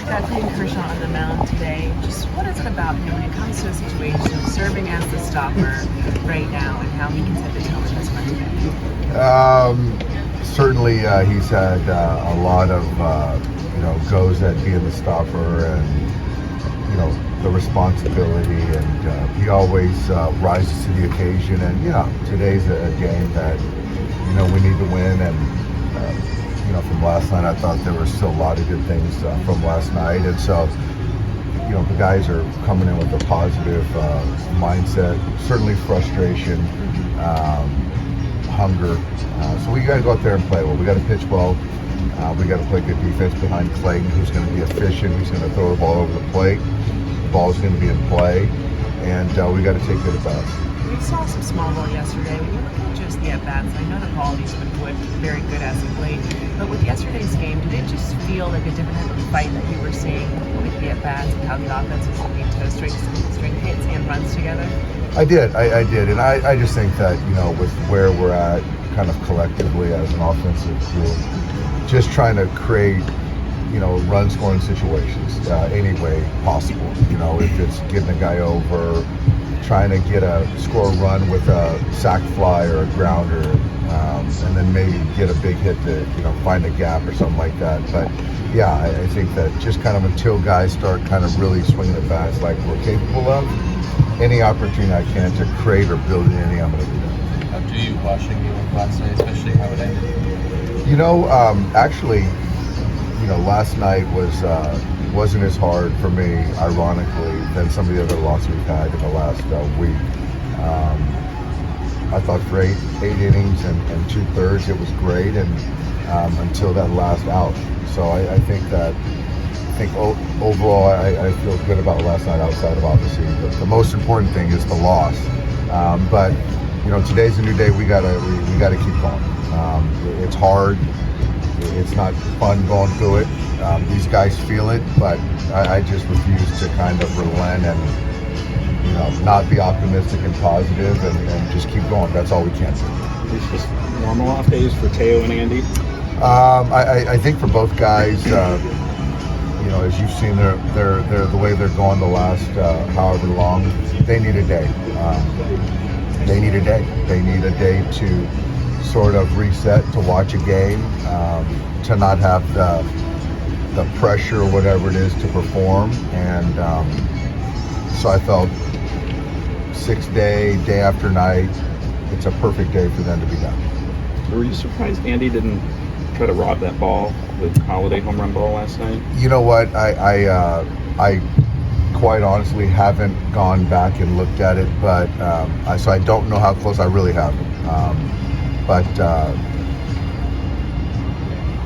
You've got Clayton Kershaw on the mound today. Just what is it about him when it comes to a situation of serving as the stopper right now and how he can set the tone in this one today? Certainly, he's had a lot of goes at being the stopper and the responsibility, and he always rises to the occasion. And today's a game that we need to win. And from last night, I thought there were still a lot of good things from last night. And so the guys are coming in with a positive mindset. Certainly frustration, hunger. So we got to go out there and play well. We got to pitch well. We got to play good defense behind Clayton, who's going to be efficient. He's going to throw the ball over the plate. The ball's going to be in play, and we got to take good at bats. We saw some small ball yesterday. When you look at just the at-bats, I know the quality's been very good as of late, but with yesterday's game, did it just feel like a different type of fight that you were seeing with the at-bats and how the offense was looking to string hits and runs together? I did, and I just think that, with where we're at kind of collectively as an offensive group, just trying to create, run scoring situations any way possible. If it's getting a guy over, trying to score a run with a sac fly or a grounder, and then maybe get a big hit to, find a gap or something like that. But yeah, I think that just kind of until guys start kind of really swinging the bats like we're capable of, any opportunity I can to create or build an inning, I'm going to do that. How do you watching you last night, especially how it ended? Actually, last night wasn't as hard for me, ironically, than some of the other losses we've had in the last week. I thought for eight innings and 2/3, it was great, and until that last out. So I think overall I feel good about last night, outside of obviously the most important thing is the loss. But today's a new day. We gotta keep going. It's hard. It's not fun going through it. These guys feel it, but I just refuse to kind of relent and not be optimistic and positive, and just keep going. That's all we can do. It's just normal off days for Teo and Andy. I think for both guys, as you've seen, they're the way they're going the last however long. They need a day. They need a day. They need a day to sort of reset, to watch a game, to not have the pressure or whatever it is to perform. And so I felt 6th day after night, it's a perfect day for them to be done. Were you surprised Andy didn't try to rob that ball, the holiday home run ball last night? You know what? I quite honestly haven't gone back and looked at it, but so I don't know how close. I really haven't. But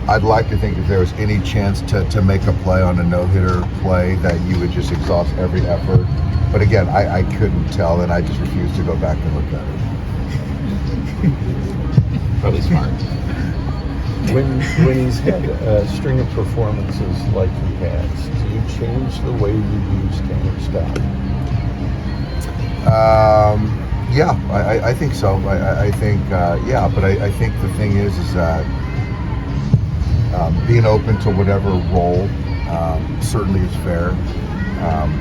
I'd like to think if there was any chance to make a play on a no-hitter play, that you would just exhaust every effort. But again, I couldn't tell, and I just refused to go back and look at it. Probably smart. When he's had a string of performances like he has, do you change the way you use game stop? Yeah, I think so. I think, but I think the thing is that being open to whatever role certainly is fair.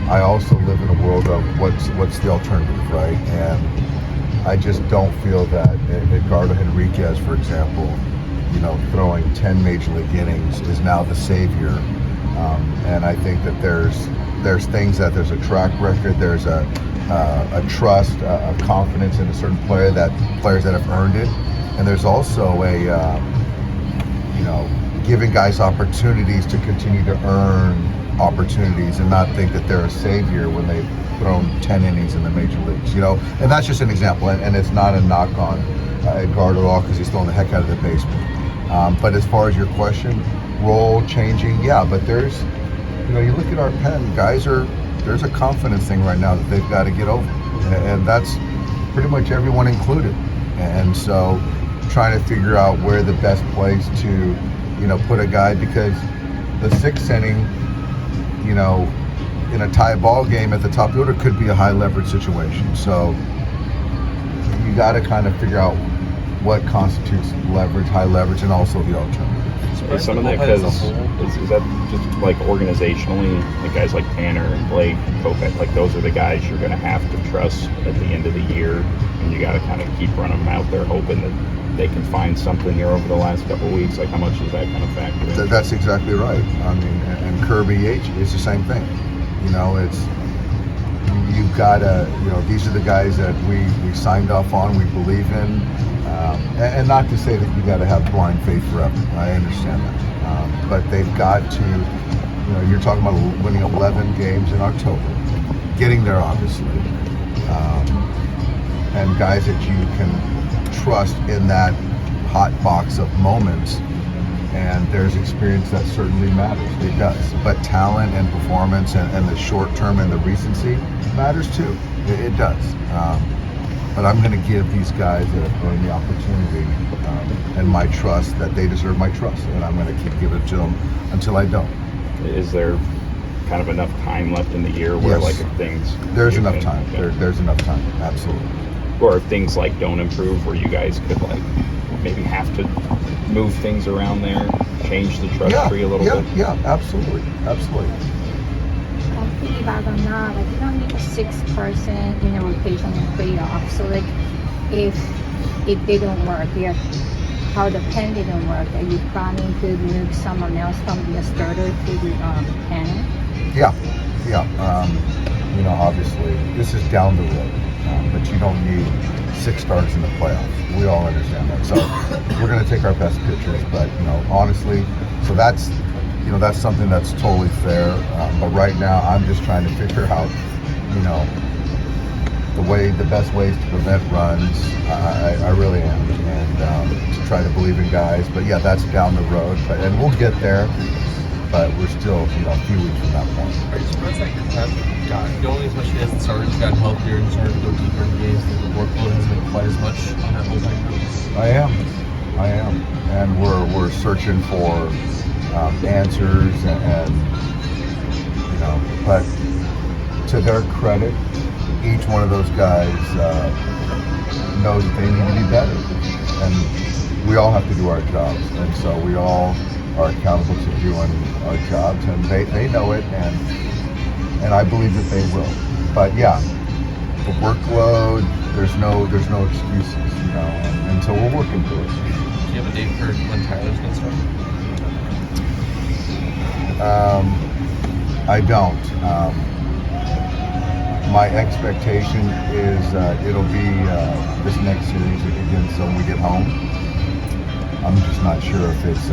I also live in a world of what's the alternative, right? And I just don't feel that Edgardo Henriquez, for example, throwing 10 major league innings is now the savior. And I think that there's things that there's a track record, there's a trust, a confidence in a certain players that have earned it, and there's also giving guys opportunities to continue to earn opportunities and not think that they're a savior when they've thrown 10 innings in the major leagues. And that's just an example, and it's not a knock on Edgardo at all, because he's throwing the heck out of the baseball. But as far as your question, role changing, yeah, but there's, you look at our pen, there's a confidence thing right now that they've got to get over, and that's pretty much everyone included. And so trying to figure out where the best place to, put a guy, because the 6th inning, in a tie ball game at the top of the order could be a high leverage situation. So got to kind of figure out what constitutes leverage, high leverage, and also the alternative. Is some of that because is that just like organizationally, like guys like Tanner and Blake, Kopech, like those are the guys you're going to have to trust at the end of the year, and you got to kind of keep running them out there, hoping that they can find something here over the last couple of weeks. Like how much does that kind of factor in? That's exactly right. I mean, and Kirby H is the same thing. You know, it's you've got to, you know, these are the guys that we signed off on, we believe in. And not to say that you got to have blind faith forever. I understand that. But they've got to, you know, you're talking about winning 11 games in October, getting there obviously, and guys that you can trust in that hot box of moments. And there's experience that certainly matters. It does. But talent and performance and the short term and the recency matters too. It does. But I'm going to give these guys that have earned the opportunity and my trust that they deserve my trust, and I'm going to keep giving it to them until I don't. Is there kind of enough time left in the year where, Yes. like, if things There's enough time. There's enough time. Absolutely. or if things like don't improve, where you guys could like maybe have to move things around there, change the trust tree a little bit? Yeah, absolutely. Piggyback on that, like you don't need a sixth person in a rotation in playoffs. So like if it didn't work, how the pen didn't work, are you planning to move someone else from the starter to the pen? Yeah. You know, obviously, this is down the road, but you don't need 6 starts in the playoffs. We all understand that. So we're going to take our best pitchers, but you know, honestly, so that's, you know, that's something that's totally fair. But right now, I'm just trying to figure out, you know, the best ways to prevent runs. I really am, and to try to believe in guys. But yeah, that's down the road. And we'll get there. But we're still, you know, a few weeks from that point. Are you surprised that you've gotten going, especially as the starters gotten healthier and started to go deeper in games, that the workload hasn't been quite as much on that bullpen group? I am, and we're searching for answers, and you know, but to their credit, each one of those guys knows that they need to be better, and we all have to do our jobs, and so we all are accountable to doing our jobs, and they know it, and I believe that they will. But yeah, the workload, there's no excuses, you know, and so we're working through it. Do you have a date for when Tyler's going to start? I don't. My expectation is it'll be this next series against when we get home. I'm just not sure if it's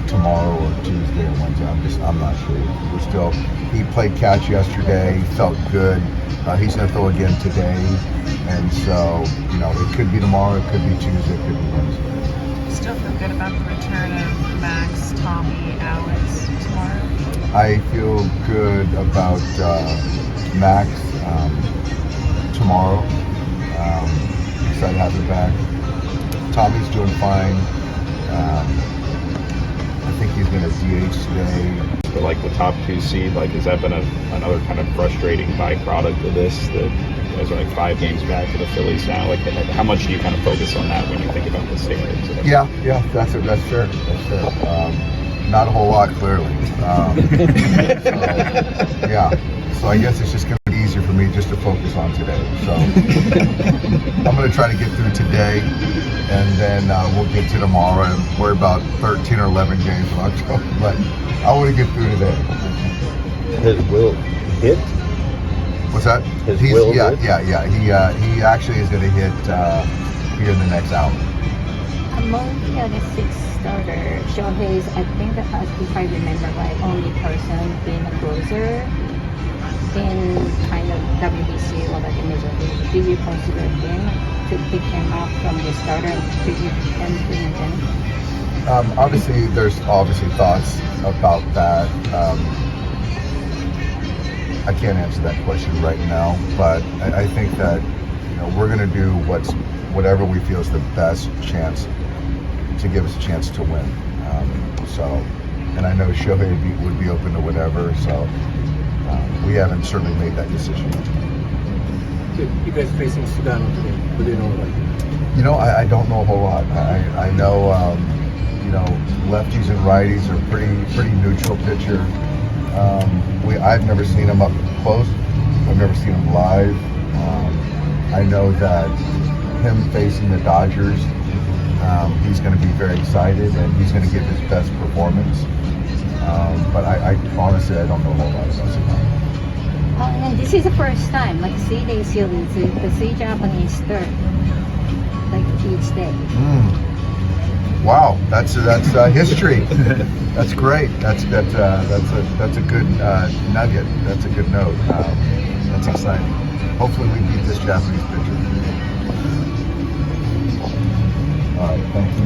tomorrow or Tuesday or Wednesday. I'm not sure. He played catch yesterday, felt good. He's going to throw again today. And so, you know, it could be tomorrow, it could be Tuesday, it could be Wednesday. Still feel good about the return of Max, Tommy, Alex tomorrow? I feel good about Max tomorrow. Excited to have him back. Tommy's doing fine. I think he's going to DH today. But like the top 2 seed, like has that been another kind of frustrating byproduct of this, that you guys are like 5 games back to the Phillies now? Like how much do you kind of focus on that when you think about the standings? Yeah, that's fair. Not a whole lot, clearly. So I guess it's just going to be easier for me just to focus on today. So I'm going to try to get through today, and then we'll get to tomorrow and worry about 13 or 11 games in October. But I want to get through today. His will hit? What's that? Yeah. He actually is going to hit here in the next hour. Among the other 6 starters, Shohei is, I think, if I remember right, only person being a closer in kind of WBC or like a major league. Do you consider him to pick him up from the starter and pick him in? Obviously, there's thoughts about that. I can't answer that question right now, but I think that, you know, we're going to do whatever we feel is the best chance to give us a chance to win. And I know Shohei would be open to whatever. So we haven't certainly made that decision. You guys facing Sudan today? What do you know about it? You know, I don't know a whole lot. I know, lefties and righties are pretty neutral pitcher. I've never seen him up close. I've never seen him live. I know that him facing the Dodgers, he's going to be very excited and he's going to give his best performance. But I honestly, I don't know a whole lot about him. And this is the first time, like 3-day series, the 3 Japanese start, like each day. Wow, that's history. That's great. That's a good nugget. That's a good note. That's exciting. Hopefully we beat this Japanese pitcher. All right, thank you.